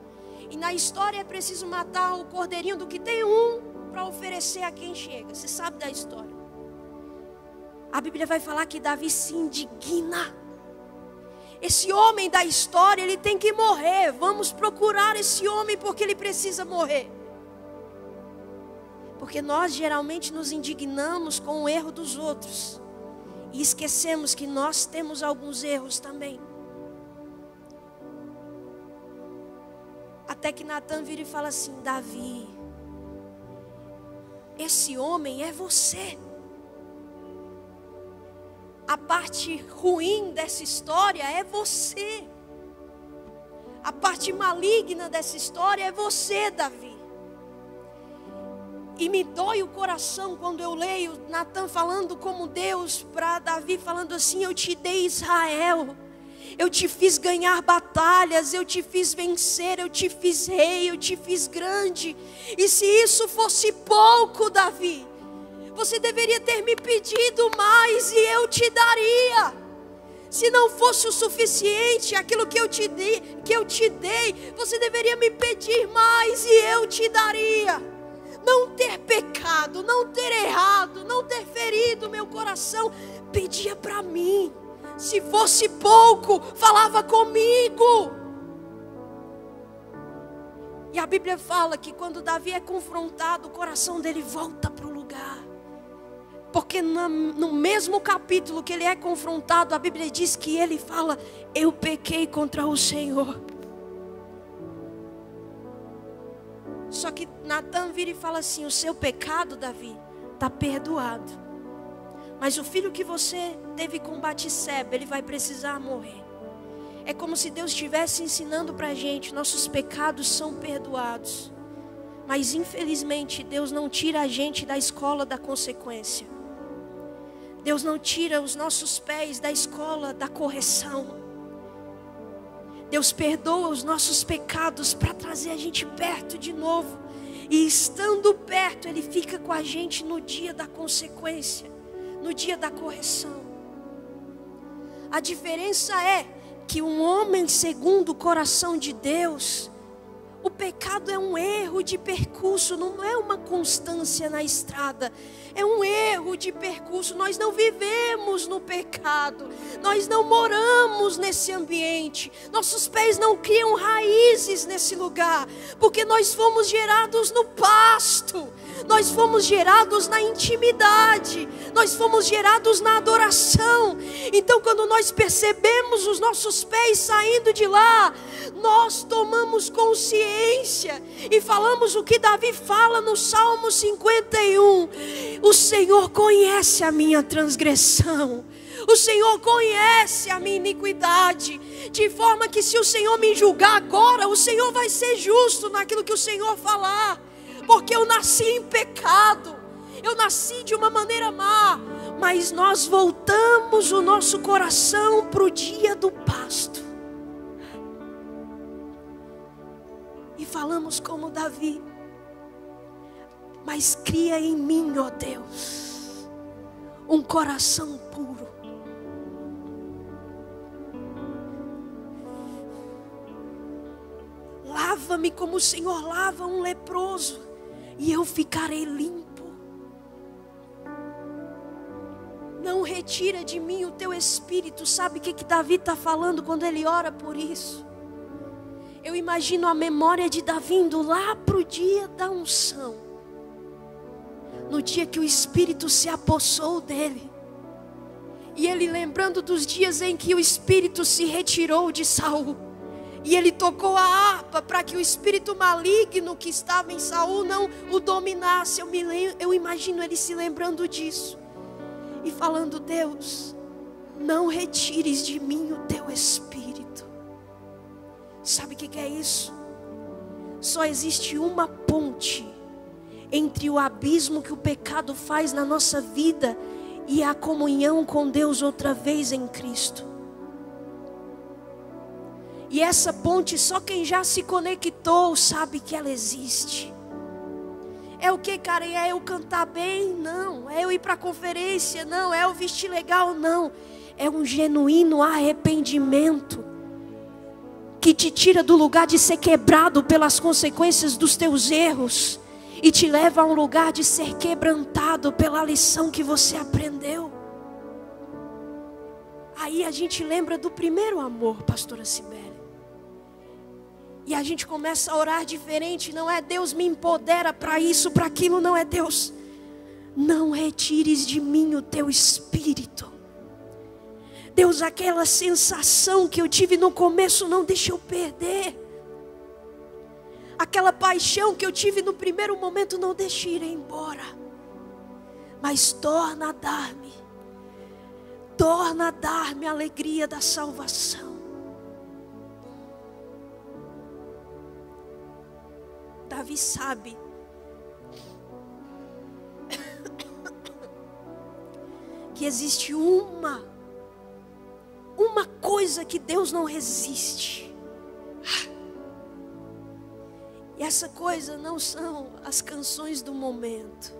E na história é preciso matar o cordeirinho do que tem um para oferecer a quem chega. Você sabe da história. A Bíblia vai falar que Davi se indigna. Esse homem da história, ele tem que morrer. Vamos procurar esse homem porque ele precisa morrer. Porque nós geralmente nos indignamos com o erro dos outros. E esquecemos que nós temos alguns erros também. Até que Natan vira e fala assim: Davi, esse homem é você. A parte ruim dessa história é você. A parte maligna dessa história é você, Davi. E me dói o coração quando eu leio Natan falando como Deus para Davi, falando assim: eu te dei Israel, eu te fiz ganhar batalhas, eu te fiz vencer, eu te fiz rei, eu te fiz grande. E se isso fosse pouco, Davi, você deveria ter me pedido mais e eu te daria. Se não fosse o suficiente aquilo que eu te dei, você deveria me pedir mais e eu te daria. Não ter pecado, não ter errado, não ter ferido meu coração, pedia para mim. Se fosse pouco, falava comigo. E a Bíblia fala que quando Davi é confrontado, o coração dele volta para o lugar. Porque no mesmo capítulo que ele é confrontado, a Bíblia diz que ele fala: eu pequei contra o Senhor. Só que Natan vira e fala assim: o seu pecado, Davi, está perdoado. Mas o filho que você teve com Batseba, ele vai precisar morrer. É como se Deus estivesse ensinando para a gente: nossos pecados são perdoados. Mas infelizmente Deus não tira a gente da escola da consequência. Deus não tira os nossos pés da escola da correção. Deus perdoa os nossos pecados para trazer a gente perto de novo. E estando perto, Ele fica com a gente no dia da consequência, no dia da correção. A diferença é que um homem segundo o coração de Deus, o pecado é um erro de percurso, não é uma constância na estrada. É um erro de percurso. Nós não vivemos no pecado. Nós não moramos nesse ambiente. Nossos pés não criam raízes nesse lugar. Porque nós fomos gerados no pasto. Nós fomos gerados na intimidade. Nós fomos gerados na adoração. Então quando nós percebemos os nossos pés saindo de lá, nós tomamos consciência e falamos o que Davi fala no Salmo 51. O Senhor conhece a minha transgressão. O Senhor conhece a minha iniquidade. De forma que se o Senhor me julgar agora, o Senhor vai ser justo naquilo que o Senhor falar. Porque eu nasci em pecado. Eu nasci de uma maneira má. Mas nós voltamos o nosso coração para o dia do pasto. E falamos como Davi: mas cria em mim, ó Deus, um coração puro. Lava-me como o Senhor lava um leproso, e eu ficarei limpo. Não retira de mim o teu espírito. Sabe o que Davi está falando quando ele ora por isso? Eu imagino a memória de Davi indo lá para o dia da unção. No dia que o Espírito se apossou dele. E ele lembrando dos dias em que o Espírito se retirou de Saul. E ele tocou a harpa para que o espírito maligno que estava em Saul não o dominasse. Eu imagino ele se lembrando disso. E falando: Deus, não retires de mim o teu Espírito. Sabe o que é isso? Só existe uma ponte entre o abismo que o pecado faz na nossa vida e a comunhão com Deus outra vez em Cristo. E essa ponte, só quem já se conectou sabe que ela existe. É o que, cara? É eu cantar bem? Não. É eu ir para a conferência? Não. É eu vestir legal? Não. É um genuíno arrependimento que te tira do lugar de ser quebrado pelas consequências dos teus erros e te leva a um lugar de ser quebrantado pela lição que você aprendeu. Aí a gente lembra do primeiro amor, pastora Cibele. E a gente começa a orar diferente. Não é Deus me empodera para isso, para aquilo. Não é Deus, não retires de mim o teu espírito. Deus, aquela sensação que eu tive no começo, não deixa eu perder. Aquela paixão que eu tive no primeiro momento, não deixa ir embora. Mas torna a dar-me a alegria da salvação. Davi sabe que existe uma coisa que Deus não resiste. E essa coisa não são as canções do momento.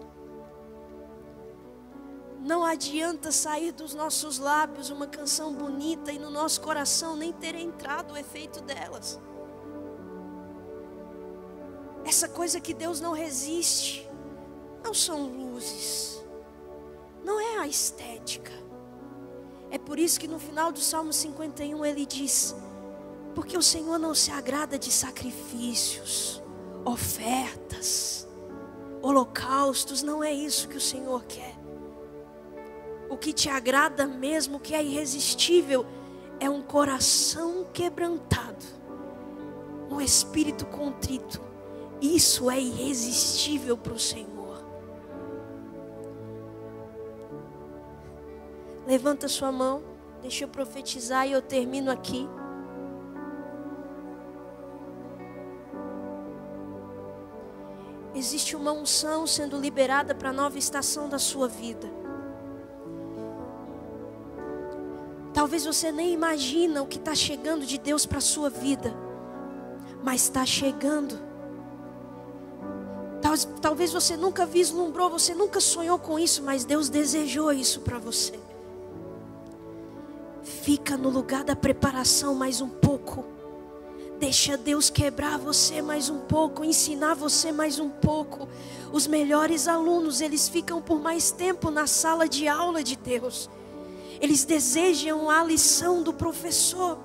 Não adianta sair dos nossos lábios uma canção bonita e no nosso coração nem ter entrado o efeito delas. Essa coisa que Deus não resiste não são luzes, não é a estética. É por isso que no final do Salmo 51 ele diz: porque o Senhor não se agrada de sacrifícios, ofertas, holocaustos. Não é isso que o Senhor quer. O que te agrada mesmo, que é irresistível, é um coração quebrantado, um espírito contrito. Isso é irresistível para o Senhor. Levanta sua mão, deixa eu profetizar e eu termino aqui. Existe uma unção sendo liberada para a nova estação da sua vida. Talvez você nem imagina o que está chegando de Deus para a sua vida, mas está chegando. Talvez você nunca vislumbrou, você nunca sonhou com isso, mas Deus desejou isso para você. Fica no lugar da preparação mais um pouco. Deixa Deus quebrar você mais um pouco, ensinar você mais um pouco. Os melhores alunos, eles ficam por mais tempo na sala de aula de Deus. Eles desejam a lição do professor.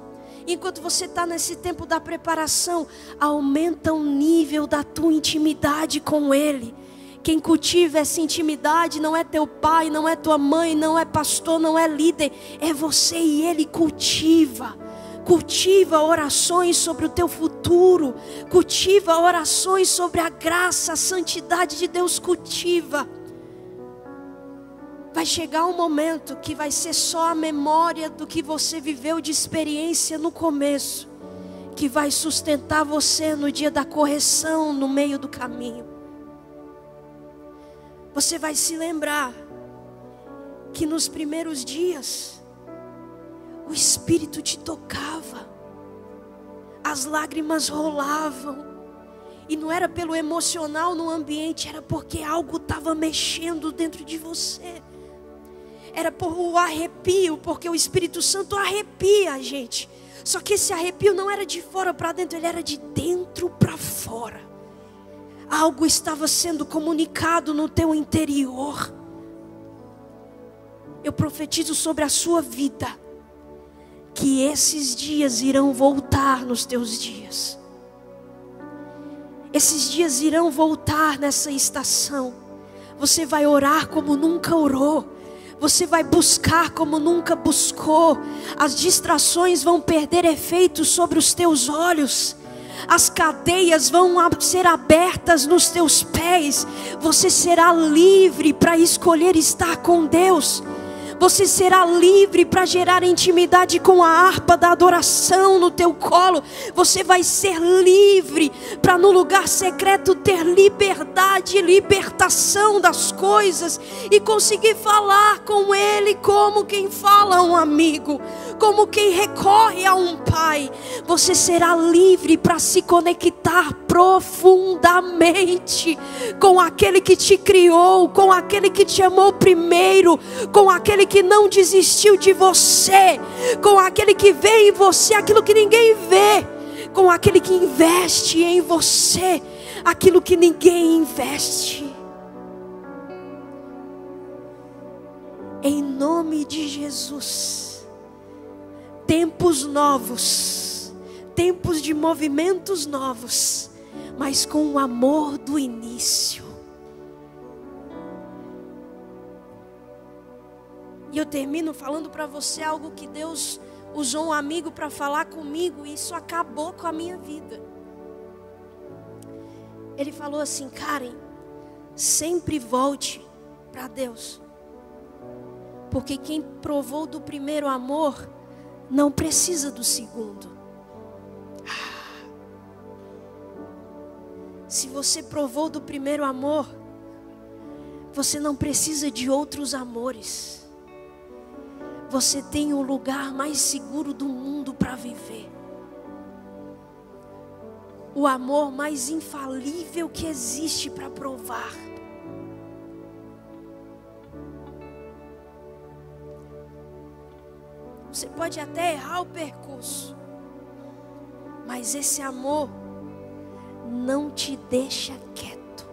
Enquanto você está nesse tempo da preparação, aumenta o nível da tua intimidade com Ele. Quem cultiva essa intimidade não é teu pai, não é tua mãe, não é pastor, não é líder. É você e Ele cultiva. Cultiva orações sobre o teu futuro. Cultiva orações sobre a graça, a santidade de Deus. Cultiva. Vai chegar um momento que vai ser só a memória do que você viveu de experiência no começo, que vai sustentar você no dia da correção, no meio do caminho. Você vai se lembrar que nos primeiros dias o Espírito te tocava, as lágrimas rolavam, e não era pelo emocional no ambiente, era porque algo estava mexendo dentro de você. Era por o arrepio, porque o Espírito Santo arrepia a gente. Só que esse arrepio não era de fora para dentro, ele era de dentro para fora. Algo estava sendo comunicado no teu interior. Eu profetizo sobre a sua vida, que esses dias irão voltar nos teus dias. Esses dias irão voltar nessa estação. Você vai orar como nunca orou. Você vai buscar como nunca buscou. As distrações vão perder efeito sobre os teus olhos. As cadeias vão ser abertas nos teus pés. Você será livre para escolher estar com Deus. Você será livre para gerar intimidade com a harpa da adoração no teu colo. Você vai ser livre para no lugar secreto ter liberdade e libertação das coisas e conseguir falar com Ele como quem fala a um amigo, como quem recorre a um pai. Você será livre para se conectar profundamente com aquele que te criou, com aquele que te amou primeiro, com aquele que não desistiu de você, com aquele que vê em você aquilo que ninguém vê, com aquele que investe em você aquilo que ninguém investe. Em nome de Jesus, tempos novos, tempos de movimentos novos, mas com o amor do início. E eu termino falando para você algo que Deus usou um amigo para falar comigo, e isso acabou com a minha vida. Ele falou assim: Karen, sempre volte para Deus, porque quem provou do primeiro amor não precisa do segundo. Se você provou do primeiro amor, você não precisa de outros amores. Você tem o lugar mais seguro do mundo para viver. O amor mais infalível que existe para provar. Você pode até errar o percurso, mas esse amor não te deixa quieto.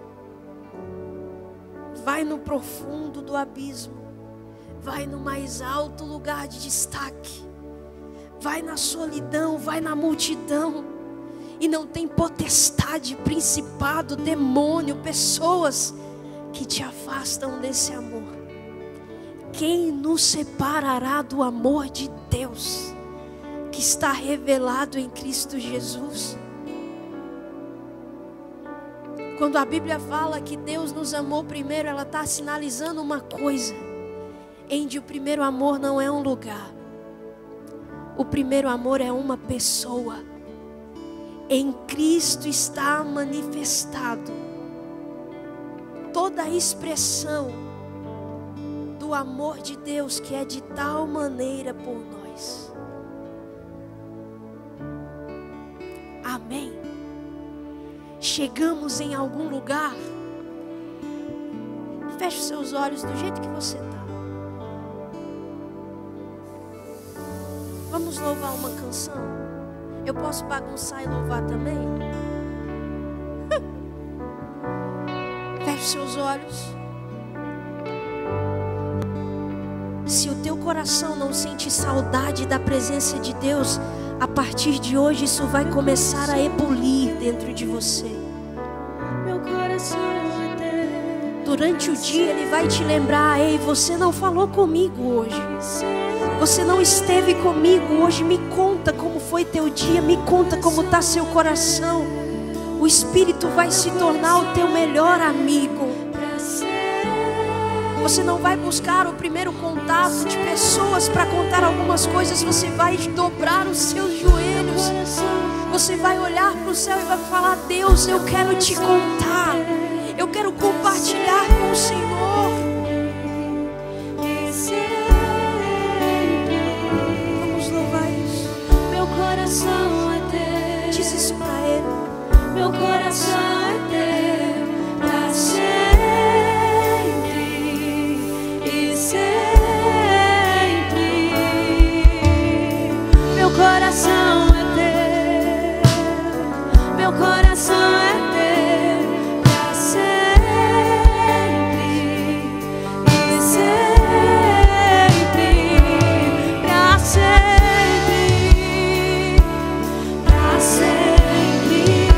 Vai no profundo do abismo. Vai no mais alto lugar de destaque. Vai na solidão, vai na multidão. E não tem potestade, principado, demônio, pessoas que te afastam desse amor. Quem nos separará do amor de Deus que está revelado em Cristo Jesus? Quando a Bíblia fala que Deus nos amou primeiro, ela está sinalizando uma coisa. O primeiro amor não é um lugar. O primeiro amor é uma pessoa. Em Cristo está manifestado toda a expressão do amor de Deus, que é de tal maneira por nós. Amém. Chegamos em algum lugar. Feche os seus olhos do jeito que você está. Vamos louvar uma canção? Eu posso bagunçar e louvar também? Feche seus olhos. Se o teu coração não sente saudade da presença de Deus, a partir de hoje isso vai começar a ebulir dentro de você. Meu coração é teu. Durante o dia Ele vai te lembrar: ei, você não falou comigo hoje. Você não esteve comigo hoje. Me conta como foi teu dia. Me conta como está seu coração. O Espírito vai se tornar o teu melhor amigo. Você não vai buscar o primeiro contato de pessoas para contar algumas coisas. Você vai dobrar os seus joelhos. Você vai olhar para o céu e vai falar: Deus, eu quero te contar. Eu quero compartilhar com o Senhor. Vamos louvar isso. Meu coração é teu. Diz isso para Ele. Meu coração é teu para sempre e sempre. Meu coração é teu. Meu coração é teu para sempre e sempre. Para sempre. Para sempre.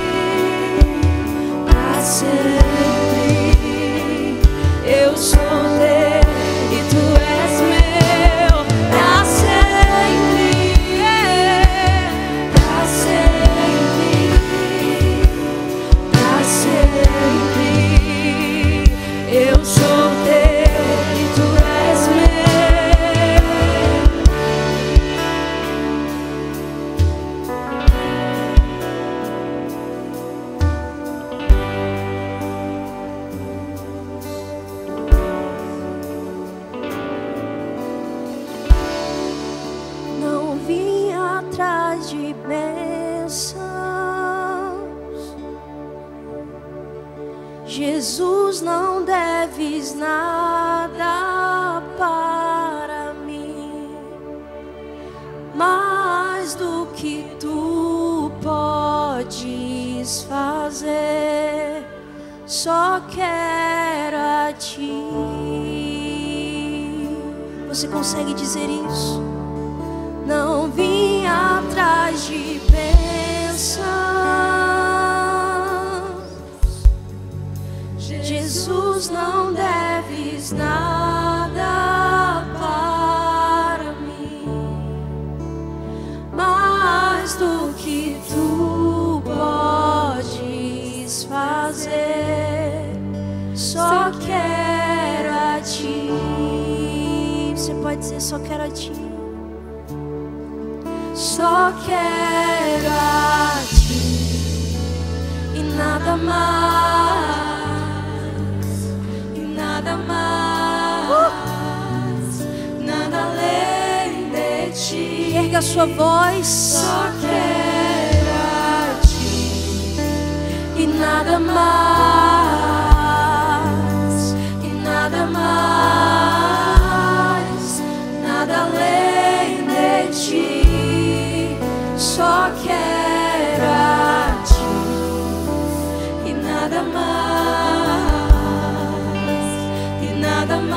bênçãos. Jesus, não deves nada para mim, mais do que tu podes fazer. Só quero a ti. Você consegue dizer isso? Não vim atrás de bênçãos. Jesus, não deves nada para mim, mais do que tu podes fazer. Só quero a ti. Você pode dizer: só quero a ti. Só quero a ti e nada mais, e nada mais, nada além de ti. Erga a sua voz. Só quero a ti e nada mais, e nada mais, nada além de ti. Só quero a ti e nada mais, e nada mais,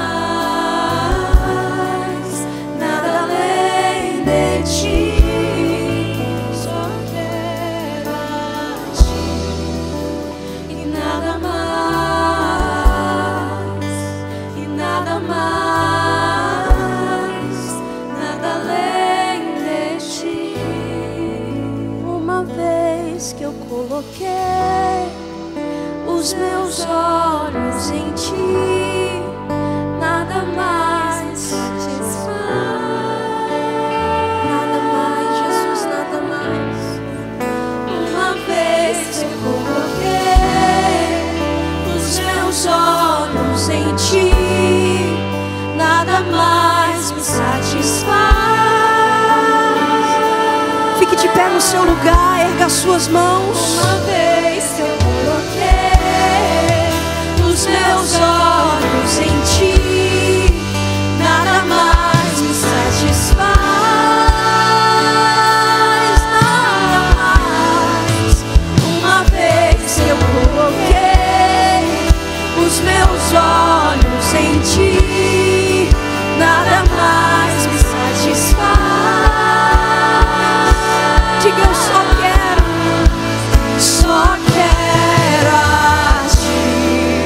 nada além de ti. Só quero a ti e nada mais, e nada mais, nada além de ti. Uma vez que eu coloquei os meus olhos em ti, nada mais satisfaz. Nada mais, Jesus, nada mais. Uma vez que eu coloquei os meus olhos em ti, nada mais me satisfaz. Fique de pé no seu lugar, erga as suas mãos. Uma vez que eu coloquei os meus olhos em ti, nada mais me satisfaz. Nada mais. Uma vez que eu coloquei os meus olhos em ti, nada mais me satisfaz. Diga: eu só quero a ti,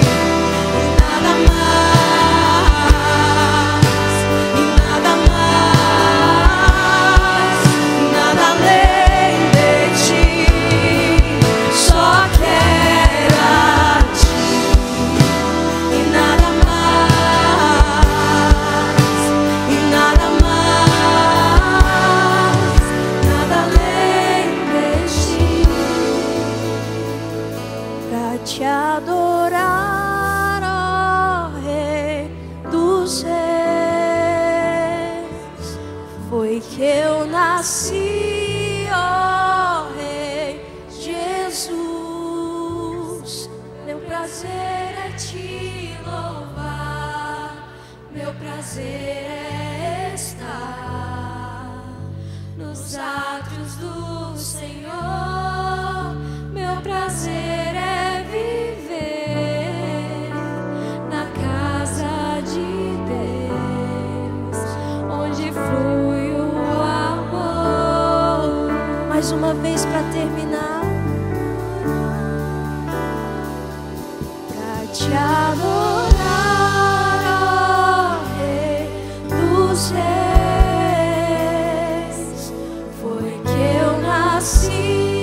nada mais, e nada mais, nada além de ti. Só quero a ti e nada mais, e nada mais, nada além de ti. Pra te adorar, ó Rei dos Reis, foi que eu nasci, ó Rei Jesus. Meu prazer é te louvar, meu prazer é estar nos átrios do Senhor. Meu prazer é viver na casa de Deus, onde flui o amor. Mais uma vez para terminar. Pra te adorar,